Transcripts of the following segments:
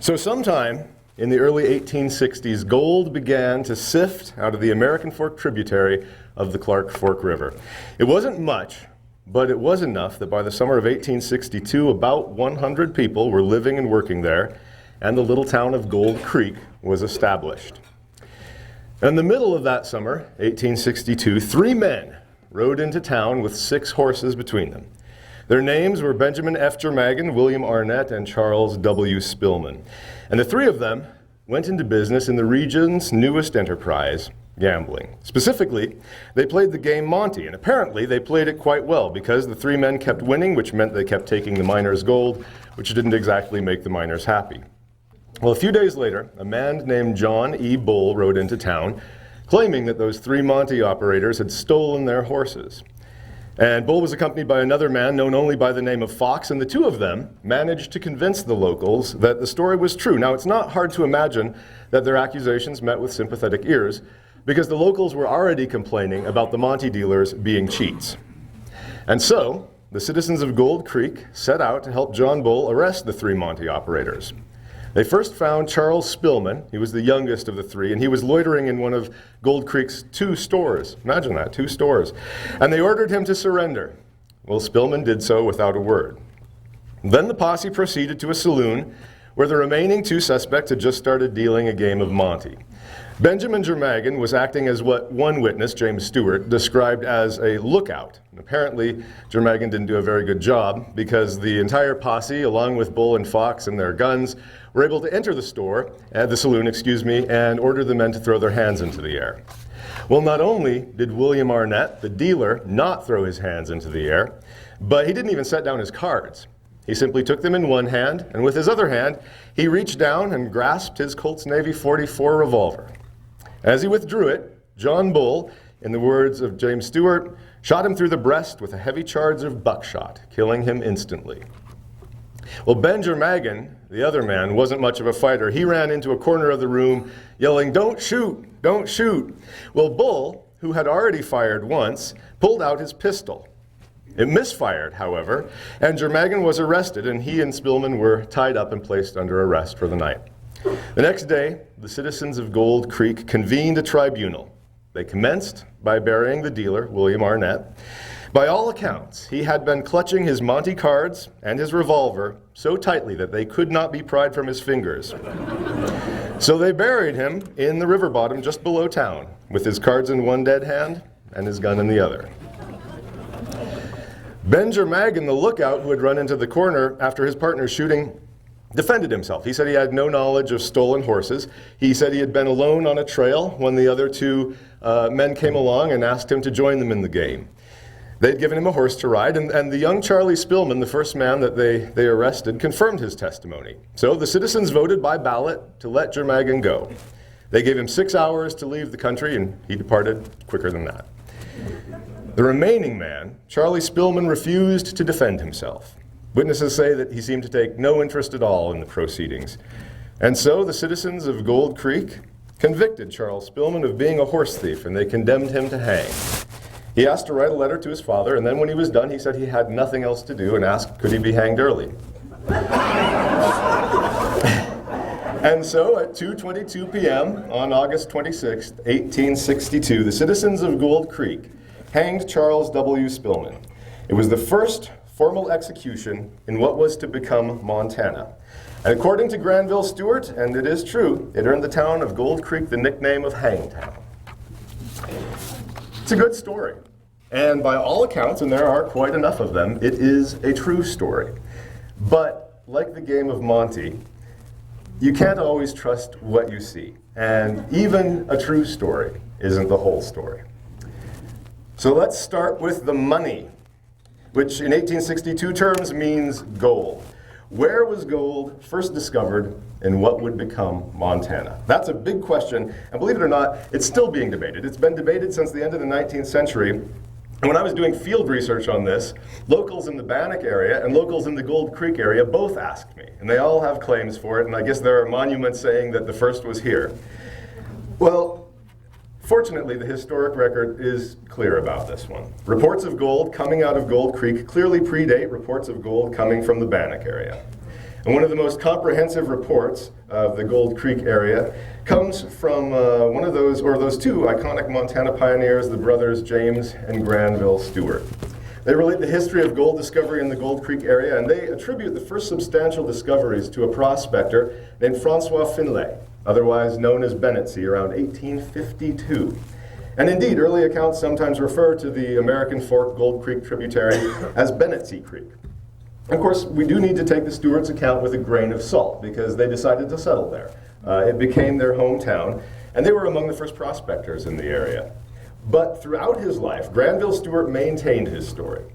So sometime in the early 1860s, gold began to sift out of the American Fork tributary of the Clark Fork River. It wasn't much, but it was enough that by the summer of 1862, about 100 people were living and working there, and the little town of Gold Creek was established. In the middle of that summer, 1862, 3 men rode into town with 6 horses between them. Their names were Benjamin F. Jermagan, William Arnett, and Charles W. Spillman. And the 3 of them went into business in the region's newest enterprise, gambling. Specifically, they played the game Monte, and apparently they played it quite well because the 3 men kept winning, which meant they kept taking the miners' gold, which didn't exactly make the miners happy. Well, a few days later, a man named John E. Bull rode into town, claiming that those 3 Monte operators had stolen their horses. And Bull was accompanied by another man known only by the name of Fox, and the 2 of them managed to convince the locals that the story was true. Now, it's not hard to imagine that their accusations met with sympathetic ears, because the locals were already complaining about the Monte dealers being cheats. And so, the citizens of Gold Creek set out to help John Bull arrest the 3 Monte operators. They first found Charles Spillman. He was the youngest of the 3, and he was loitering in one of Gold Creek's 2 stores. Imagine that, 2 stores. And they ordered him to surrender. Well, Spillman did so without a word. Then the posse proceeded to a saloon where the remaining 2 suspects had just started dealing a game of Monte. Benjamin Jermagan was acting as what one witness, James Stewart, described as a lookout. And apparently, Jermagan didn't do a very good job because the entire posse, along with Bull and Fox and their guns, were able to enter the saloon, and order the men to throw their hands into the air. Well, not only did William Arnett, the dealer, not throw his hands into the air, but he didn't even set down his cards. He simply took them in one hand, and with his other hand, he reached down and grasped his Colt's Navy .44 revolver. As he withdrew it, John Bull, in the words of James Stewart, shot him through the breast with a heavy charge of buckshot, killing him instantly. Well, Ben Jermagan, the other man, wasn't much of a fighter. He ran into a corner of the room, yelling, "Don't shoot! Don't shoot!" Well, Bull, who had already fired once, pulled out his pistol. It misfired, however, and Jermagan was arrested, and he and Spillman were tied up and placed under arrest for the night. The next day, the citizens of Gold Creek convened a tribunal. They commenced by burying the dealer, William Arnett. By all accounts, he had been clutching his Monte cards and his revolver so tightly that they could not be pried from his fingers. So they buried him in the river bottom just below town, with his cards in one dead hand and his gun in the other. Ben Jermagan, the lookout who had run into the corner after his partner's shooting, defended himself. He said he had no knowledge of stolen horses. He said he had been alone on a trail when the other 2 men came along and asked him to join them in the game. They'd given him a horse to ride, and the young Charlie Spillman, the first man that they arrested, confirmed his testimony. So the citizens voted by ballot to let Jermagan go. They gave him 6 hours to leave the country, and he departed quicker than that. The remaining man, Charlie Spillman, refused to defend himself. Witnesses say that he seemed to take no interest at all in the proceedings. And so the citizens of Gold Creek convicted Charles Spillman of being a horse thief, and they condemned him to hang. He asked to write a letter to his father, and then when he was done, he said he had nothing else to do and asked, could he be hanged early? And so at 2:22 p.m. on August 26, 1862, the citizens of Gold Creek hanged Charles W. Spillman. It was the first formal execution in what was to become Montana. And according to Granville Stewart, and it is true, it earned the town of Gold Creek the nickname of Hangtown. It's a good story. And by all accounts, and there are quite enough of them, it is a true story. But like the game of Monte, you can't always trust what you see. And even a true story isn't the whole story. So let's start with the money, which in 1862 terms means gold. Where was gold first discovered in what would become Montana? That's a big question, and believe it or not, it's still being debated. It's been debated since the end of the 19th century. And when I was doing field research on this, locals in the Bannock area and locals in the Gold Creek area both asked me, and they all have claims for it, and I guess there are monuments saying that the first was here. Well, fortunately, the historic record is clear about this one. Reports of gold coming out of Gold Creek clearly predate reports of gold coming from the Bannock area. And one of the most comprehensive reports of the Gold Creek area comes from those two iconic Montana pioneers, the brothers James and Granville Stewart. They relate the history of gold discovery in the Gold Creek area, and they attribute the first substantial discoveries to a prospector named Francois Finlay, otherwise known as Bennettsea, around 1852. And indeed, early accounts sometimes refer to the American Fork Gold Creek tributary as Bennettsea Creek. Of course, we do need to take the Stewarts' account with a grain of salt, because they decided to settle there. It became their hometown, and they were among the first prospectors in the area. But throughout his life, Granville Stewart maintained his story,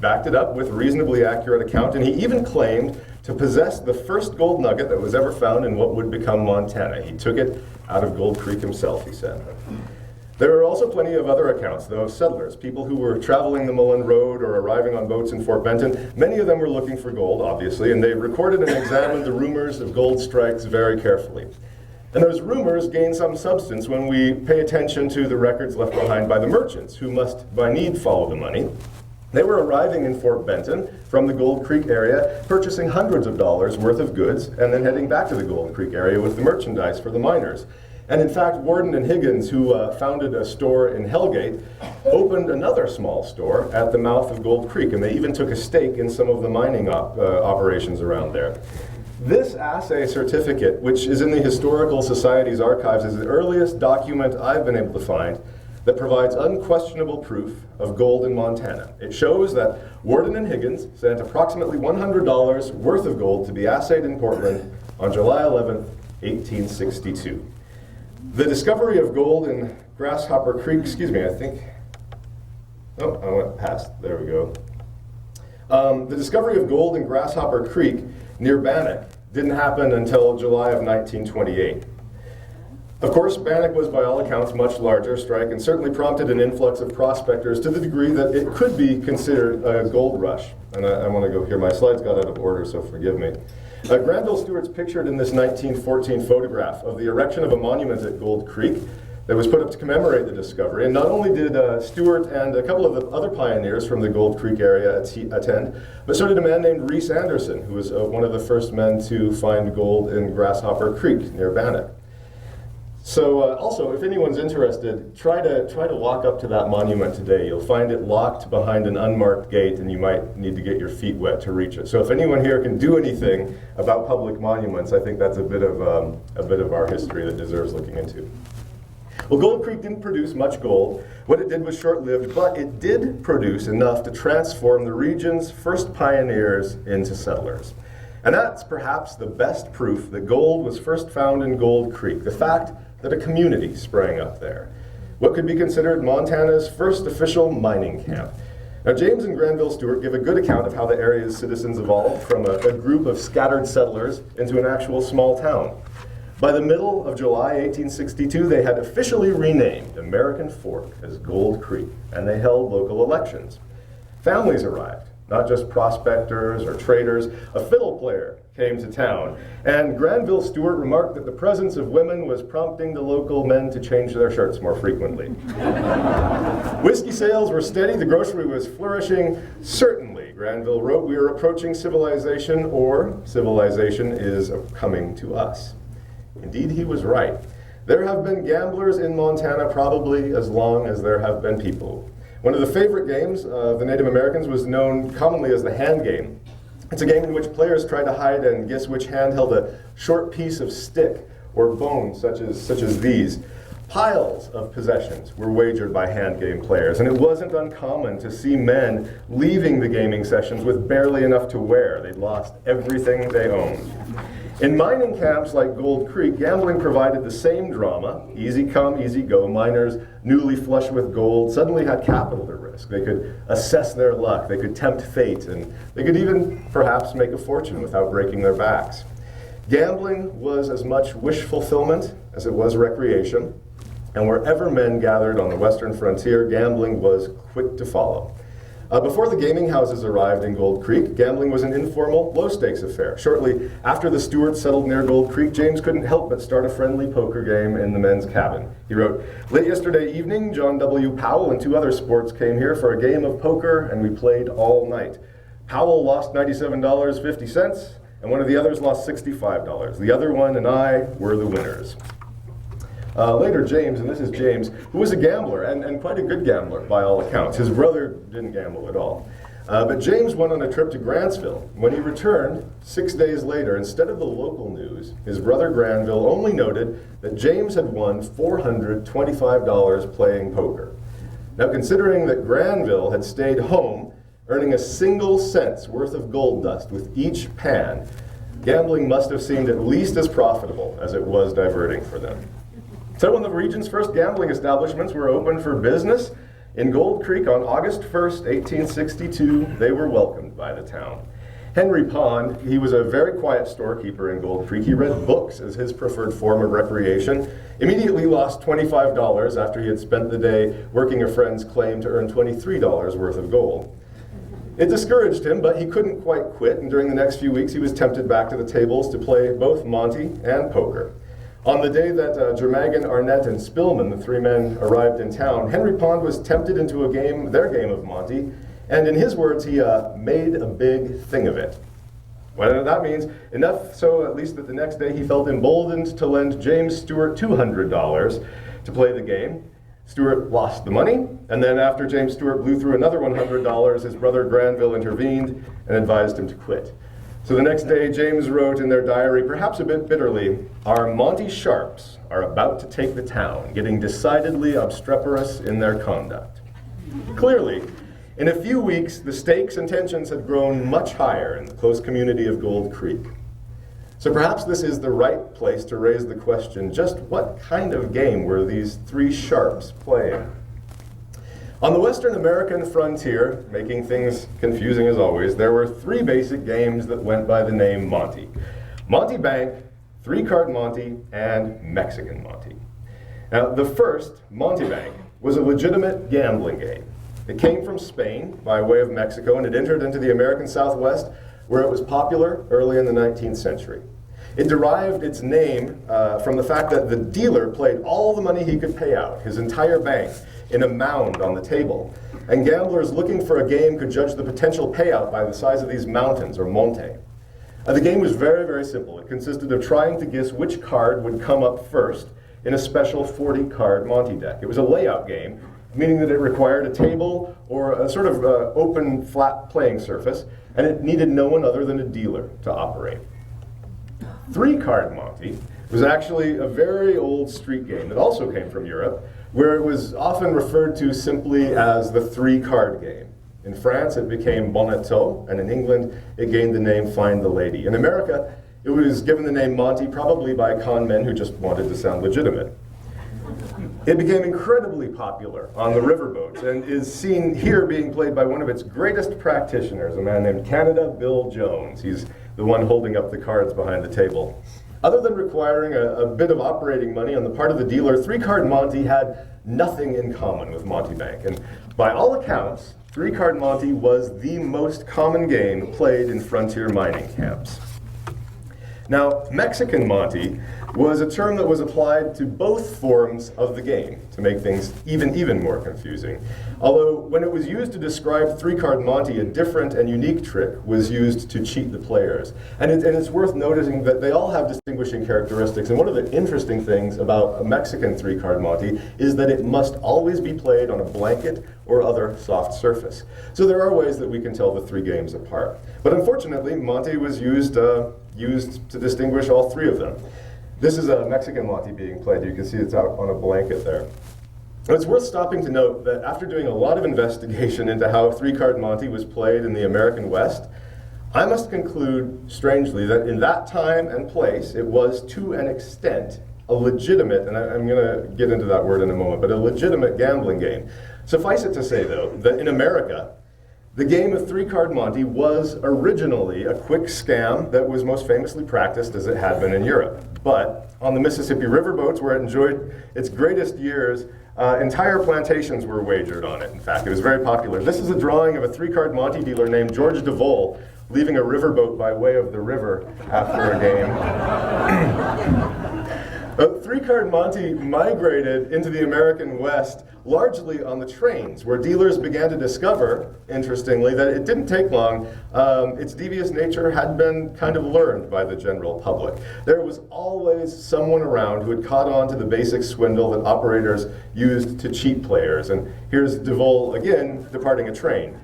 backed it up with a reasonably accurate account, and he even claimed to possess the first gold nugget that was ever found in what would become Montana. He took it out of Gold Creek himself, he said. There are also plenty of other accounts, though, of settlers, people who were traveling the Mullen Road or arriving on boats in Fort Benton. Many of them were looking for gold, obviously, and they recorded and examined the rumors of gold strikes very carefully. And those rumors gain some substance when we pay attention to the records left behind by the merchants, who must by need follow the money. They were arriving in Fort Benton from the Gold Creek area, purchasing hundreds of dollars worth of goods, and then heading back to the Gold Creek area with the merchandise for the miners. And in fact, Warden and Higgins, who founded a store in Hellgate, opened another small store at the mouth of Gold Creek, and they even took a stake in some of the mining operations around there. This assay certificate, which is in the Historical Society's archives, is the earliest document I've been able to find that provides unquestionable proof of gold in Montana. It shows that Warden and Higgins sent approximately $100 worth of gold to be assayed in Portland on July 11, 1862. The discovery of gold in Grasshopper Creek, I went past, there we go. The discovery of gold in Grasshopper Creek near Bannock didn't happen until July of 1928. Of course, Bannock was by all accounts much larger strike and certainly prompted an influx of prospectors to the degree that it could be considered a gold rush. And I want to go here, my slides got out of order, so forgive me. Granville Stewart's pictured in this 1914 photograph of the erection of a monument at Gold Creek that was put up to commemorate the discovery. And not only did Stewart and a couple of the other pioneers from the Gold Creek area attend, but so did a man named Reese Anderson, who was one of the first men to find gold in Grasshopper Creek near Bannock. So also, if anyone's interested, try to walk up to that monument today. You'll find it locked behind an unmarked gate, and you might need to get your feet wet to reach it. So if anyone here can do anything about public monuments, I think that's a bit of our history that deserves looking into. Well, Gold Creek didn't produce much gold. What it did was short-lived, but it did produce enough to transform the region's first pioneers into settlers. And that's perhaps the best proof that gold was first found in Gold Creek, the fact that a community sprang up there. What could be considered Montana's first official mining camp. Now, James and Granville Stewart give a good account of how the area's citizens evolved from a group of scattered settlers into an actual small town. By the middle of July 1862, they had officially renamed American Fork as Gold Creek, and they held local elections. Families arrived, not just prospectors or traders. A fiddle player came to town, and Granville Stewart remarked that the presence of women was prompting the local men to change their shirts more frequently. Whiskey sales were steady, the grocery was flourishing. Certainly, Granville wrote, we are approaching civilization, or civilization is coming to us. Indeed, he was right. There have been gamblers in Montana probably as long as there have been people. One of the favorite games of the Native Americans was known commonly as the hand game. It's a game in which players try to hide and guess which hand held a short piece of stick or bone, such as these. Piles of possessions were wagered by hand game players, and it wasn't uncommon to see men leaving the gaming sessions with barely enough to wear. They'd lost everything they owned. In mining camps like Gold Creek, gambling provided the same drama. Easy come, easy go. Miners, newly flush with gold, suddenly had capital to risk. They could assess their luck, they could tempt fate, and they could even perhaps make a fortune without breaking their backs. Gambling was as much wish fulfillment as it was recreation, and wherever men gathered on the western frontier, gambling was quick to follow. Before the gaming houses arrived in Gold Creek, gambling was an informal, low-stakes affair. Shortly after the Stewarts settled near Gold Creek, James couldn't help but start a friendly poker game in the men's cabin. He wrote, late yesterday evening, John W. Powell and two other sports came here for a game of poker, and we played all night. Powell lost $97.50, and one of the others lost $65. The other one and I were the winners. Later, James, and this is James, who was a gambler, and quite a good gambler by all accounts. His brother didn't gamble at all. But James went on a trip to Grantsville. When he returned, 6 days later, instead of the local news, his brother Granville only noted that James had won $425 playing poker. Now, considering that Granville had stayed home, earning a single cent's worth of gold dust with each pan, gambling must have seemed at least as profitable as it was diverting for them. So when the region's first gambling establishments were opened for business in Gold Creek on August 1st, 1862, they were welcomed by the town. Henry Pond, he was a very quiet storekeeper in Gold Creek. He read books as his preferred form of recreation, immediately lost $25 after he had spent the day working a friend's claim to earn $23 worth of gold. It discouraged him, but he couldn't quite quit, and during the next few weeks he was tempted back to the tables to play both Monte and poker. On the day that Jermagan, Arnett, and Spillman, the three men, arrived in town, Henry Pond was tempted into their game of Monte, and in his words, he made a big thing of it. Well, that means enough so at least that the next day he felt emboldened to lend James Stewart $200 to play the game. Stewart lost the money, and then after James Stewart blew through another $100, his brother Granville intervened and advised him to quit. So the next day, James wrote in their diary, perhaps a bit bitterly, "Our Monte Sharps are about to take the town, getting decidedly obstreperous in their conduct." Clearly, in a few weeks, the stakes and tensions had grown much higher in the close community of Gold Creek. So perhaps this is the right place to raise the question, just what kind of game were these three sharps playing? On the Western American frontier, making things confusing as always, there were three basic games that went by the name Monte. Monte Bank, three-card Monte, and Mexican Monte. Now, the first, Monte Bank, was a legitimate gambling game. It came from Spain by way of Mexico, and it entered into the American Southwest, where it was popular early in the 19th century. It derived its name from the fact that the dealer played all the money he could pay out, his entire bank, in a mound on the table. And gamblers looking for a game could judge the potential payout by the size of these mountains, or monte. The game was very, very simple. It consisted of trying to guess which card would come up first in a special 40-card Monte deck. It was a layout game, meaning that it required a table or a sort of open, flat playing surface, and it needed no one other than a dealer to operate. Three-card Monte was actually a very old street game that also came from Europe, where it was often referred to simply as the three-card game. In France, it became Bonneteau, and in England, it gained the name Find the Lady. In America, it was given the name Monte probably by con men who just wanted to sound legitimate. It became incredibly popular on the riverboats and is seen here being played by one of its greatest practitioners, a man named Canada Bill Jones. He's the one holding up the cards behind the table. Other than requiring a bit of operating money on the part of the dealer, three-card Monte had nothing in common with Monte Bank. And by all accounts, three-card Monte was the most common game played in frontier mining camps. Now, Mexican Monte was a term that was applied to both forms of the game to make things even more confusing. Although when it was used to describe three-card Monte, a different and unique trick was used to cheat the players. And it's worth noticing that they all have distinguishing characteristics. And one of the interesting things about a Mexican three-card Monte is that it must always be played on a blanket or other soft surface. So there are ways that we can tell the three games apart. But unfortunately, Monte was used to distinguish all three of them. This is a Mexican Monte being played. You can see it's out on a blanket there. It's worth stopping to note that after doing a lot of investigation into how three-card Monte was played in the American West, I must conclude, strangely, that in that time and place, it was, to an extent, a legitimate, and I'm going to get into that word in a moment, but a legitimate gambling game. Suffice it to say, though, that in America, the game of three-card Monte was originally a quick scam that was most famously practiced as it had been in Europe. But on the Mississippi riverboats, where it enjoyed its greatest years, entire plantations were wagered on it. In fact, it was very popular. This is a drawing of a three-card Monte dealer named George DeVole leaving a riverboat by way of the river after a game. Three-card Monte migrated into the American West largely on the trains, where dealers began to discover, interestingly, that it didn't take long. Its devious nature had been kind of learned by the general public. There was always someone around who had caught on to the basic swindle that operators used to cheat players. And here's DeVol again departing a train.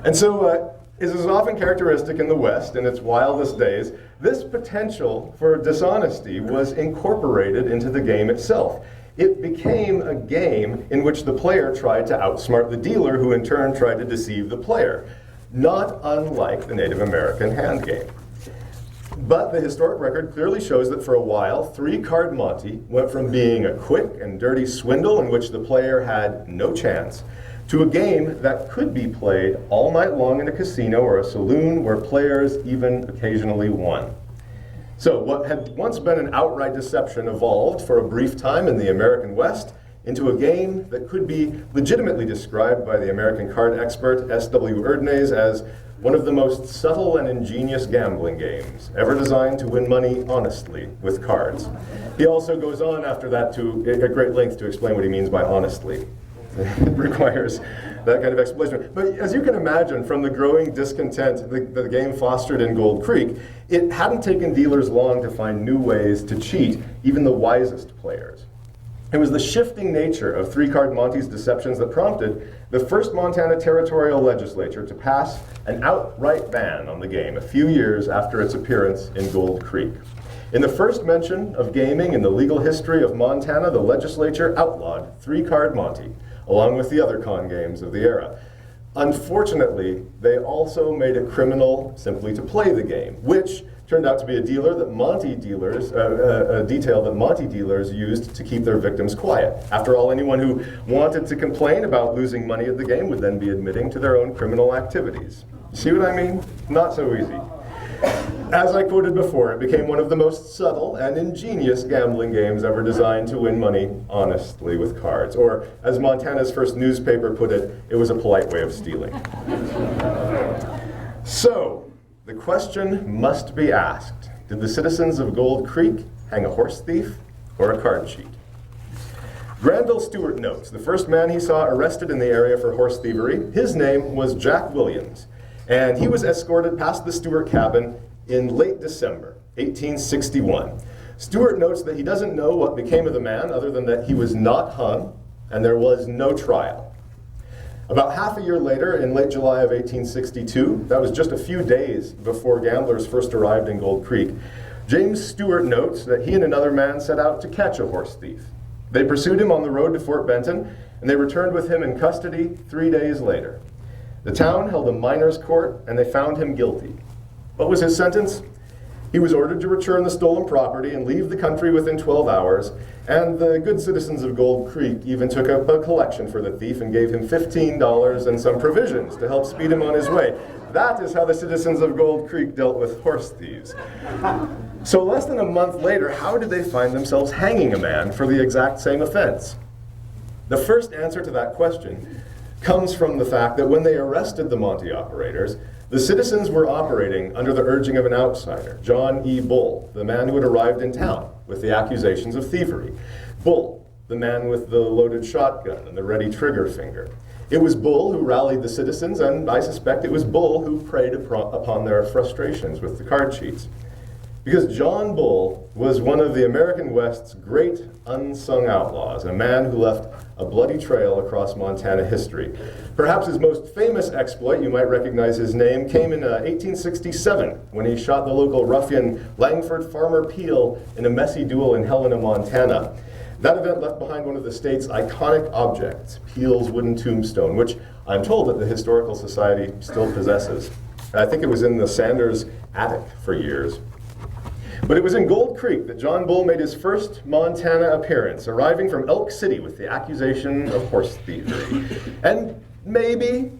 And so, as is often characteristic in the West in its wildest days, this potential for dishonesty was incorporated into the game itself. It became a game in which the player tried to outsmart the dealer, who in turn tried to deceive the player, not unlike the Native American hand game. But the historic record clearly shows that for a while, three-card Monte went from being a quick and dirty swindle in which the player had no chance, to a game that could be played all night long in a casino or a saloon where players even occasionally won. So what had once been an outright deception evolved for a brief time in the American West into a game that could be legitimately described by the American card expert S.W. Erdnase as one of the most subtle and ingenious gambling games ever designed to win money honestly with cards. He also goes on after that to at great length to explain what he means by honestly. It requires that kind of explanation. But as you can imagine, from the growing discontent the game fostered in Gold Creek, it hadn't taken dealers long to find new ways to cheat even the wisest players. It was the shifting nature of three-card Monte's deceptions that prompted the first Montana territorial legislature to pass an outright ban on the game a few years after its appearance in Gold Creek. In the first mention of gaming in the legal history of Montana, the legislature outlawed three-card Monte, along with the other con games of the era. Unfortunately, they also made it criminal simply to play the game, which turned out to be a detail that Monte dealers used to keep their victims quiet. After all, anyone who wanted to complain about losing money at the game would then be admitting to their own criminal activities. See what I mean? Not so easy. As I quoted before, it became one of the most subtle and ingenious gambling games ever designed to win money honestly with cards. Or, as Montana's first newspaper put it, it was a polite way of stealing. So, the question must be asked, did the citizens of Gold Creek hang a horse thief or a card cheat? Granville Stewart notes, the first man he saw arrested in the area for horse thievery, his name was Jack Williams, and he was escorted past the Stewart cabin in late December, 1861. Stewart notes that he doesn't know what became of the man other than that he was not hung and there was no trial. About half a year later, in late July of 1862, that was just a few days before gamblers first arrived in Gold Creek, James Stewart notes that he and another man set out to catch a horse thief. They pursued him on the road to Fort Benton, and they returned with him in custody 3 days later. The town held a miners' court, and they found him guilty. What was his sentence? He was ordered to return the stolen property and leave the country within 12 hours, and the good citizens of Gold Creek even took up a collection for the thief and gave him $15 and some provisions to help speed him on his way. That is how the citizens of Gold Creek dealt with horse thieves. So less than a month later, how did they find themselves hanging a man for the exact same offense? The first answer to that question comes from the fact that when they arrested the Monte operators, the citizens were operating under the urging of an outsider, John E. Bull, the man who had arrived in town with the accusations of thievery. Bull, the man with the loaded shotgun and the ready trigger finger. It was Bull who rallied the citizens, and I suspect it was Bull who preyed upon their frustrations with the card cheats. Because John Bull was one of the American West's great unsung outlaws, a man who left a bloody trail across Montana history. Perhaps his most famous exploit, you might recognize his name, came in 1867 when he shot the local ruffian Langford Farmer Peel in a messy duel in Helena, Montana. That event left behind one of the state's iconic objects, Peel's wooden tombstone, which I'm told that the Historical Society still possesses. I think it was in the Sanders attic for years. But it was in Gold Creek that John Bull made his first Montana appearance, arriving from Elk City with the accusation of horse thievery. And maybe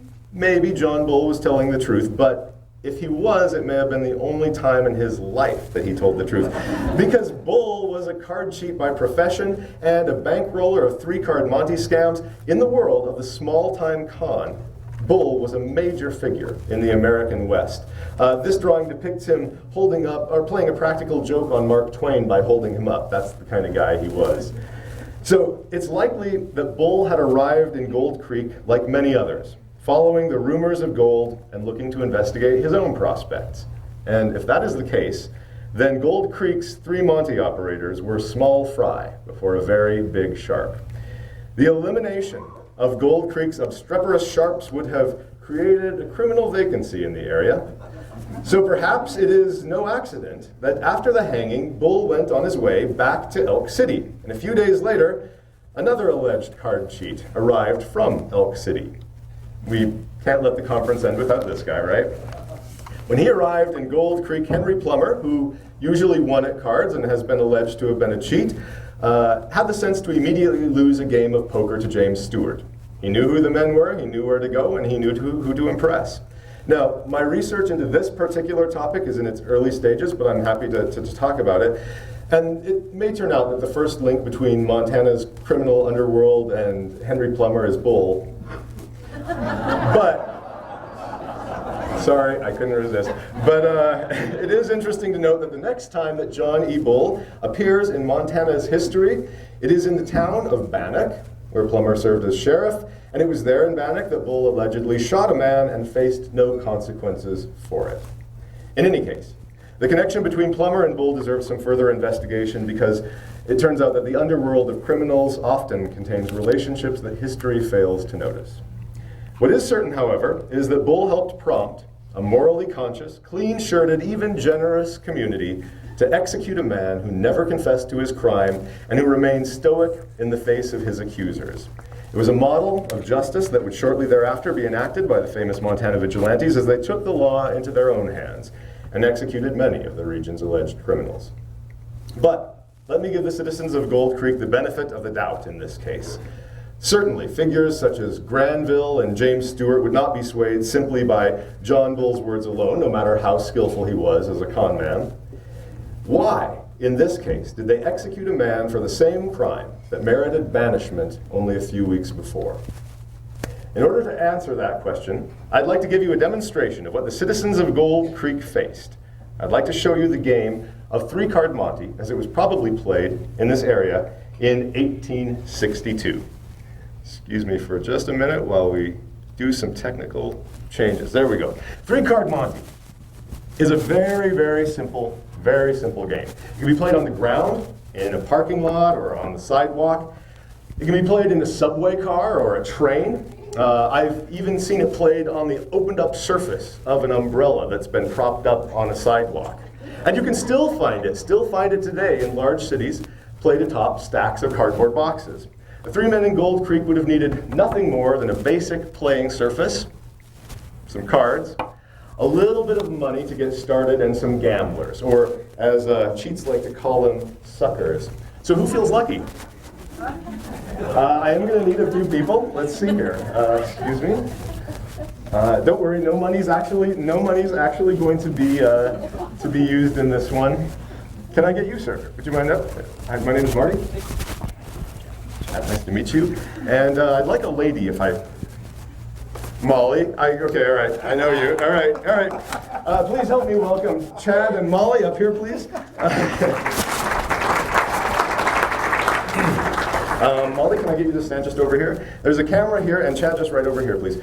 John Bull was telling the truth, but if he was, it may have been the only time in his life that he told the truth. Because Bull was a card cheat by profession and a bankroller of three-card Monte scams in the world of the small-time con. Bull was a major figure in the American West. This drawing depicts him holding up, or playing a practical joke on Mark Twain by holding him up. That's the kind of guy he was. So it's likely that Bull had arrived in Gold Creek like many others, following the rumors of gold and looking to investigate his own prospects. And if that is the case, then Gold Creek's 3 Monte operators were small fry before a very big shark. The elimination of Gold Creek's obstreperous sharps would have created a criminal vacancy in the area. So perhaps it is no accident that after the hanging, Bull went on his way back to Elk City. And a few days later, another alleged card cheat arrived from Elk City. We can't let the conference end without this guy, right? When he arrived in Gold Creek, Henry Plummer, who usually won at cards and has been alleged to have been a cheat, had the sense to immediately lose a game of poker to James Stewart. He knew who the men were, he knew where to go, and he knew who to impress. Now, my research into this particular topic is in its early stages, but I'm happy to talk about it. And it may turn out that the first link between Montana's criminal underworld and Henry Plummer is Bull. But sorry, I couldn't resist. But it is interesting to note that the next time that John E. Bull appears in Montana's history, it is in the town of Bannock, where Plummer served as sheriff, and it was there in Bannock that Bull allegedly shot a man and faced no consequences for it. In any case, the connection between Plummer and Bull deserves some further investigation because it turns out that the underworld of criminals often contains relationships that history fails to notice. What is certain, however, is that Bull helped prompt a morally conscious, clean-shirted, even generous community to execute a man who never confessed to his crime and who remained stoic in the face of his accusers. It was a model of justice that would shortly thereafter be enacted by the famous Montana vigilantes as they took the law into their own hands and executed many of the region's alleged criminals. But let me give the citizens of Gold Creek the benefit of the doubt in this case. Certainly, figures such as Granville and James Stewart would not be swayed simply by John Bull's words alone, no matter how skillful he was as a con man. Why, in this case, did they execute a man for the same crime that merited banishment only a few weeks before? In order to answer that question, I'd like to give you a demonstration of what the citizens of Gold Creek faced. I'd like to show you the game of 3-card Monte as it was probably played in this area in 1862. Excuse me for just a minute while we do some technical changes. There we go. 3-card Monte is a very, very simple game. It can be played on the ground, in a parking lot, or on the sidewalk. It can be played in a subway car or a train. I've even seen it played on the opened up surface of an umbrella that's been propped up on a sidewalk. And you can still find it today in large cities, played atop stacks of cardboard boxes. The 3 men in Gold Creek would have needed nothing more than a basic playing surface, some cards, a little bit of money to get started, and some gamblers, or as cheats like to call them, suckers. So who feels lucky? I am going to need a few people. Let's see here. Excuse me. Don't worry, no money's actually going to be used in this one. Can I get you, sir? Would you mind up? Hi, my name is Marty. Nice to meet you. And I'd like a lady if I... Molly. Okay, all right. I know you. All right. Please help me welcome Chad and Molly up here, please. Molly, can I get you to stand just over here? There's a camera here, and Chad, just right over here, please.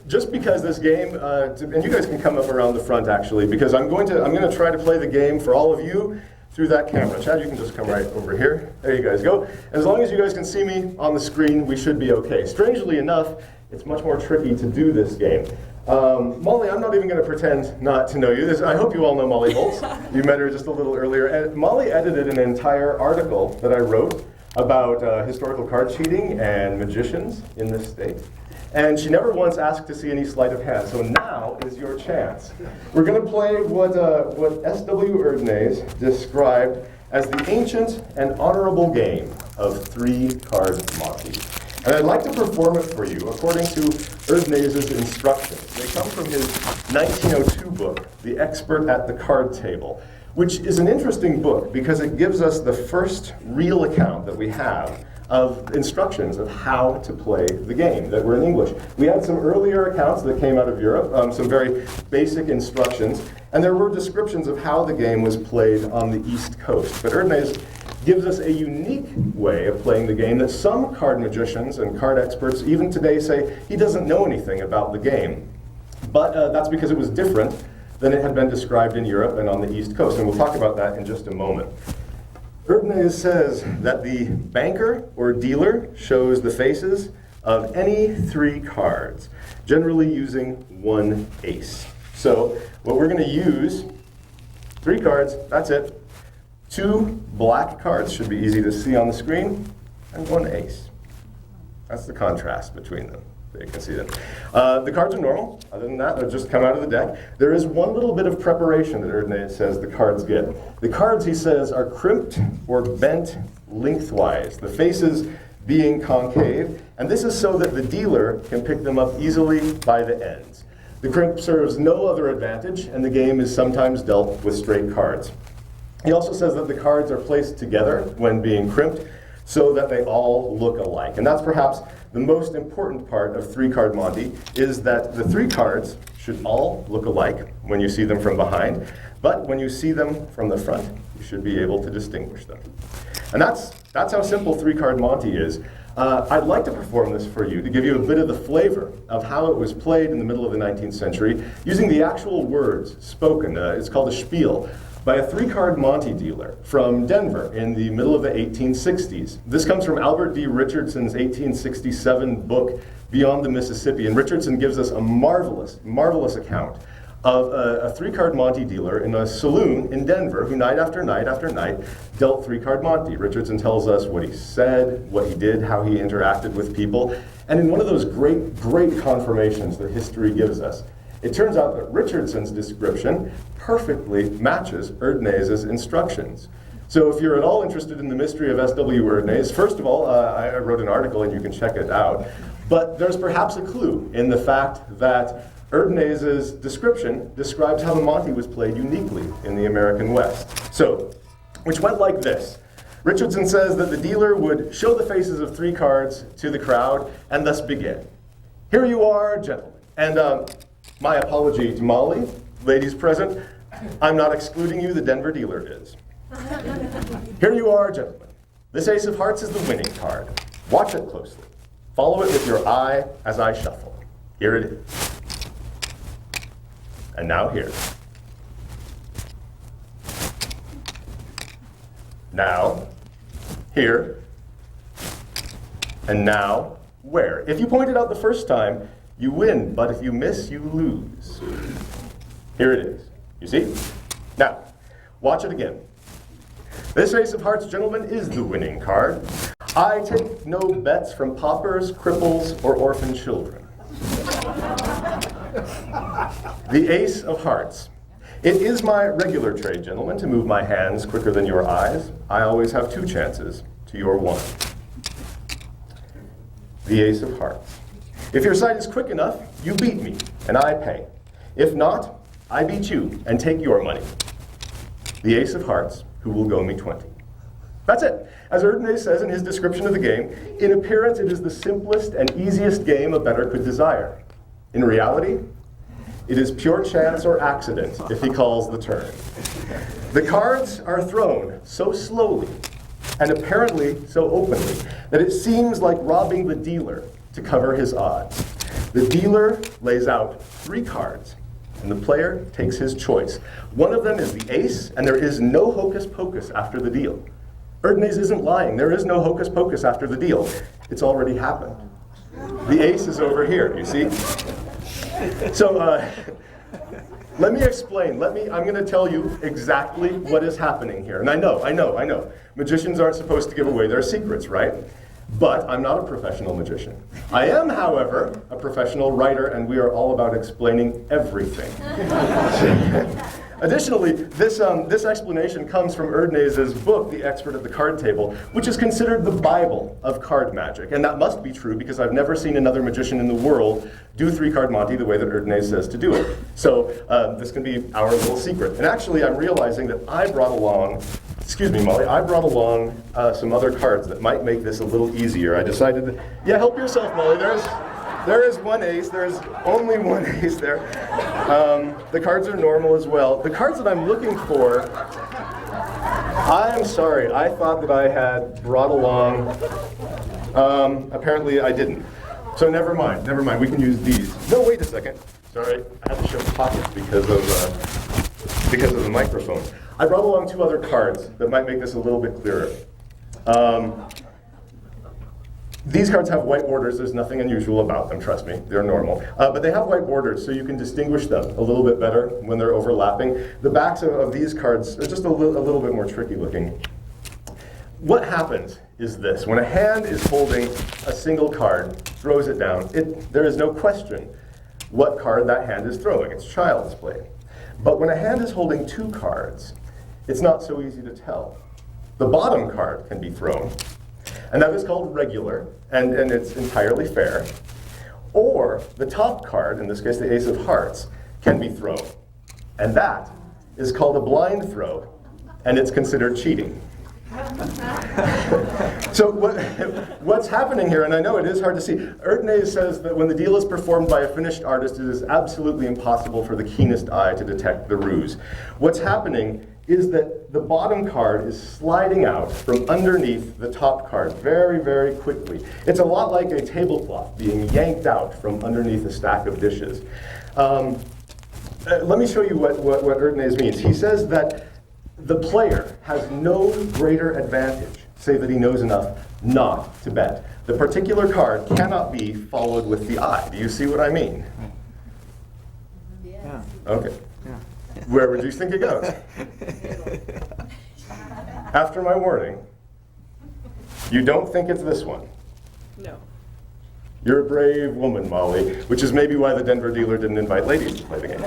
Just because this game, and you guys can come up around the front, actually, because I'm going to try to play the game for all of you through that camera. Chad, you can just come right over here. There you guys go. As long as you guys can see me on the screen, we should be okay. Strangely enough, it's much more tricky to do this game. Molly, I'm not even going to pretend not to know you. I hope you all know Molly Holtz. You met her just a little earlier. And Molly edited an entire article that I wrote about historical card cheating and magicians in this state. And she never once asked to see any sleight of hand. So now is your chance. We're going to play what S.W. Erdnase described as the ancient and honorable game of 3-card Monte. And I'd like to perform it for you according to Erdnase's instructions. They come from his 1902 book, The Expert at the Card Table, which is an interesting book because it gives us the first real account that we have of instructions of how to play the game that were in English. We had some earlier accounts that came out of Europe, some very basic instructions, and there were descriptions of how the game was played on the East Coast. But Erdnase gives us a unique way of playing the game that some card magicians and card experts even today say he doesn't know anything about the game. But that's because it was different than it had been described in Europe and on the East Coast, and we'll talk about that in just a moment. Erdnase says that the banker or dealer shows the faces of any 3 cards, generally using 1 ace. So what we're going to use, 3 cards, that's it. 2 black cards, should be easy to see on the screen, and 1 ace. That's the contrast between them. You can see them. The cards are normal. Other than that, they'll just come out of the deck. There is one little bit of preparation that Erdnase says the cards get. The cards, he says, are crimped or bent lengthwise, the faces being concave, and this is so that the dealer can pick them up easily by the ends. The crimp serves no other advantage, and the game is sometimes dealt with straight cards. He also says that the cards are placed together when being crimped so that they all look alike. And that's perhaps the most important part of 3-card Monte, is that the 3 cards should all look alike when you see them from behind, but when you see them from the front, you should be able to distinguish them. And that's how simple 3-card Monte is. I'd like to perform this for you to give you a bit of the flavor of how it was played in the middle of the 19th century using the actual words spoken. It's called a spiel by a 3-card Monte dealer from Denver in the middle of the 1860s. This comes from Albert D. Richardson's 1867 book, Beyond the Mississippi, and Richardson gives us a marvelous, marvelous account of a 3-card Monte dealer in a saloon in Denver who night after night after night dealt 3-card Monte. Richardson tells us what he said, what he did, how he interacted with people, and in one of those great, great confirmations that history gives us, it turns out that Richardson's description perfectly matches Erdnase's instructions. So if you're at all interested in the mystery of S.W. Erdnase, first of all, I wrote an article and you can check it out, but there's perhaps a clue in the fact that Erdnase's description describes how the Monte was played uniquely in the American West. So, which went like this. Richardson says that the dealer would show the faces of 3 cards to the crowd and thus begin. Here you are, gentlemen. And my apology to Molly, ladies present, I'm not excluding you, the Denver dealer is. Here you are, gentlemen. This ace of hearts is the winning card. Watch it closely. Follow it with your eye as I shuffle. Here it is. And now here. Now, here. And now, where? If you point it out the first time, you win, but if you miss, you lose. Here it is. You see? Now, watch it again. This ace of hearts, gentlemen, is the winning card. I take no bets from paupers, cripples, or orphan children. The ace of hearts. It is my regular trade, gentlemen, to move my hands quicker than your eyes. I always have 2 chances to your 1. The ace of hearts. If your sight is quick enough, you beat me, and I pay. If not, I beat you and take your money. The ace of hearts, who will go me 20. That's it. As Erdnase says in his description of the game, in appearance it is the simplest and easiest game a bettor could desire. In reality, it is pure chance or accident if he calls the turn. The cards are thrown so slowly and apparently so openly that it seems like robbing the dealer to cover his odds. The dealer lays out 3 cards, and the player takes his choice. One of them is the ace, and there is no hocus pocus after the deal. Erdnase isn't lying. There is no hocus pocus after the deal. It's already happened. The ace is over here, you see? So let me explain. I'm going to tell you exactly what is happening here. And I know. Magicians aren't supposed to give away their secrets, right? But I'm not a professional magician. I am, however, a professional writer, and we are all about explaining everything. Additionally, this explanation comes from Erdnäs's book, The Expert at the Card Table, which is considered the Bible of card magic. And that must be true because I've never seen another magician in the world do three-card Monty the way that Erdnäs says to do it. So this can be our little secret. And actually, I'm realizing that I brought along, excuse me, Molly, I brought along some other cards that might make this a little easier. I decided to, yeah, help yourself, Molly. There is one ace. There is only one ace there. The cards are normal as well. The cards that I'm looking for, I'm sorry, I thought that I had brought along, apparently I didn't. So never mind, we can use these. No, wait a second. Sorry, I have to show pockets because of the microphone. I brought along two other cards that might make this a little bit clearer. These cards have white borders. There's nothing unusual about them, trust me. They're normal. But they have white borders, so you can distinguish them a little bit better when they're overlapping. The backs of these cards are just a little bit more tricky looking. What happens is this. When a hand is holding a single card, throws it down, there is no question what card that hand is throwing. It's child's play. But when a hand is holding two cards, it's not so easy to tell. The bottom card can be thrown, and that is called regular, and it's entirely fair. Or the top card, in this case the Ace of Hearts, can be thrown. And that is called a blind throw, and it's considered cheating. So what's happening here, and I know it is hard to see, Erdnäs says that when the deal is performed by a finished artist, it is absolutely impossible for the keenest eye to detect the ruse. What's happening is that the bottom card is sliding out from underneath the top card very, very quickly. It's a lot like a tablecloth being yanked out from underneath a stack of dishes. Let me show you what Erdnäs means. He says that the player has no greater advantage, say that he knows enough not to bet. The particular card cannot be followed with the eye. Do you see what I mean? Yeah. Okay. Where would you think it goes? After my warning, you don't think it's this one. No. You're a brave woman, Molly, which is maybe why the Denver dealer didn't invite ladies to play the game.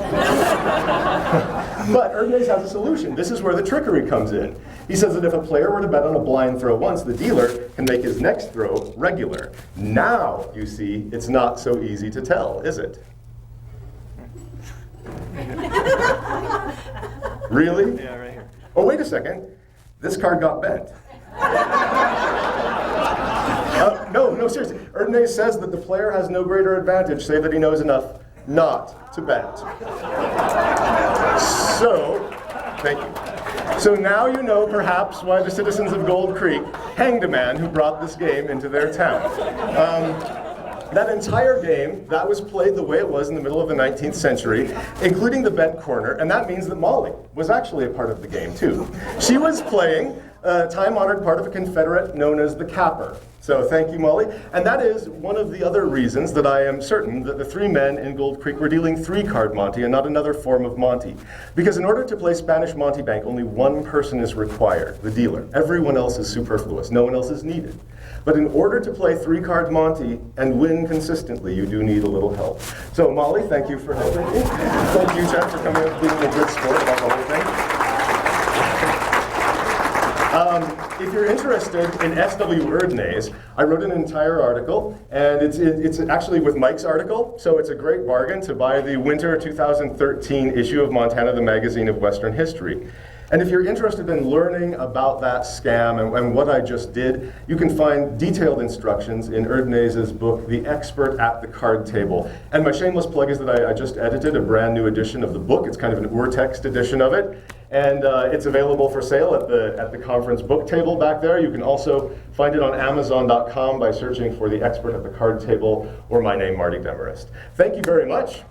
But Erdnäs has a solution. This is where the trickery comes in. He says that if a player were to bet on a blind throw once, the dealer can make his next throw regular. Now, you see, it's not so easy to tell, is it? Really? Yeah, right here. Oh, wait a second. This card got bent. No, seriously. Erdnäs says that the player has no greater advantage, say that he knows enough not to bet. So, thank you. So now you know perhaps why the citizens of Gold Creek hanged a man who brought this game into their town. That entire game, that was played the way it was in the middle of the 19th century, including the bent corner, and that means that Molly was actually a part of the game too. She was playing a time-honored part of a Confederate known as the capper. So thank you, Molly. And that is one of the other reasons that I am certain that the three men in Gold Creek were dealing three-card Monty and not another form of Monty. Because in order to play Spanish Monty Bank, only one person is required, the dealer. Everyone else is superfluous. No one else is needed. But in order to play three-card Monty and win consistently, you do need a little help. So Molly, thank you for helping me. Thank you, Jeff, for coming and being a good sport about the whole thing. If you're interested in S.W. Erdnäs, I wrote an entire article, and it's actually with Mike's article, so it's a great bargain to buy the winter 2013 issue of Montana, the Magazine of Western History. And if you're interested in learning about that scam and what I just did, you can find detailed instructions in Erdnäs's book, The Expert at the Card Table. And my shameless plug is that I just edited a brand new edition of the book. It's kind of an urtext edition of it. And it's available for sale at the conference book table back there. You can also find it on Amazon.com by searching for The Expert at the Card Table or my name, Marty Demarest. Thank you very much.